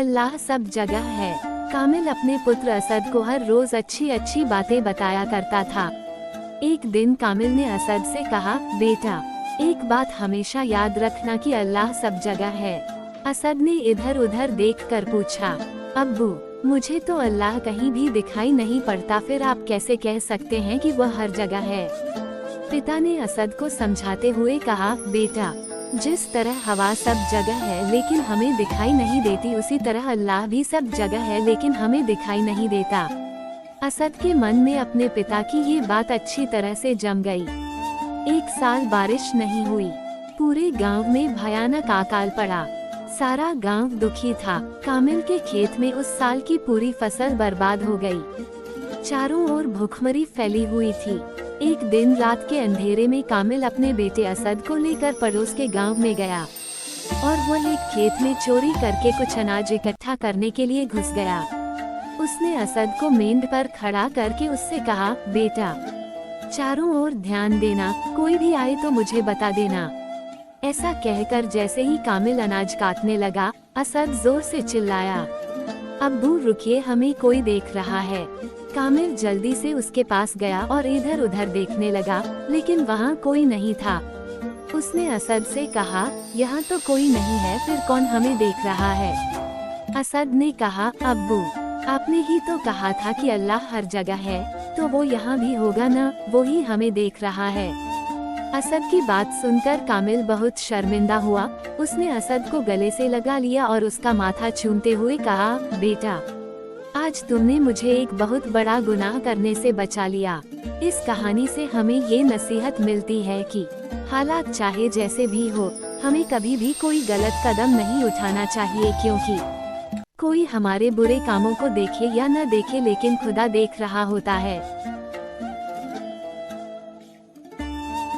अल्लाह सब जगह है। कामिल अपने पुत्र असद को हर रोज अच्छी अच्छी बातें बताया करता था। एक दिन कामिल ने असद से कहा, बेटा एक बात हमेशा याद रखना कि अल्लाह सब जगह है। असद ने इधर उधर देखकर पूछा, अब्बू मुझे तो अल्लाह कहीं भी दिखाई नहीं पड़ता, फिर आप कैसे कह सकते हैं कि वह हर जगह है। पिता ने असद को समझाते हुए कहा, बेटा जिस तरह हवा सब जगह है लेकिन हमें दिखाई नहीं देती, उसी तरह अल्लाह भी सब जगह है लेकिन हमें दिखाई नहीं देता। असद के मन में अपने पिता की ये बात अच्छी तरह से जम गई। एक साल बारिश नहीं हुई, पूरे गांव में भयानक अकाल पड़ा। सारा गांव दुखी था। कामिल के खेत में उस साल की पूरी फसल बर्बाद हो गई। चारों ओर भूखमरी फैली हुई थी। एक दिन रात के अंधेरे में कामिल अपने बेटे असद को लेकर पड़ोस के गांव में गया और वह एक खेत में चोरी करके कुछ अनाज इकट्ठा करने के लिए घुस गया। उसने असद को मेंढ पर खड़ा करके उससे कहा, बेटा चारों ओर ध्यान देना, कोई भी आए तो मुझे बता देना। ऐसा कहकर जैसे ही कामिल अनाज काटने लगा, असद जोर से चिल्लाया, अब्बू रुकिए, हमें कोई देख रहा है। कामिल जल्दी से उसके पास गया और इधर उधर देखने लगा, लेकिन वहाँ कोई नहीं था। उसने असद से कहा, यहाँ तो कोई नहीं है, फिर कौन हमें देख रहा है? असद ने कहा, अब्बू आपने ही तो कहा था कि अल्लाह हर जगह है, तो वो यहाँ भी होगा ना, वो ही हमें देख रहा है। असद की बात सुनकर कामिल बहुत शर्मिंदा हुआ। उसने असद को गले से लगा लिया और उसका माथा चूमते हुए कहा, बेटा आज तुमने मुझे एक बहुत बड़ा गुनाह करने से बचा लिया। इस कहानी से हमें ये नसीहत मिलती है कि हालात चाहे जैसे भी हो, हमें कभी भी कोई गलत कदम नहीं उठाना चाहिए, क्योंकि कोई हमारे बुरे कामों को देखे या न देखे, लेकिन खुदा देख रहा होता है।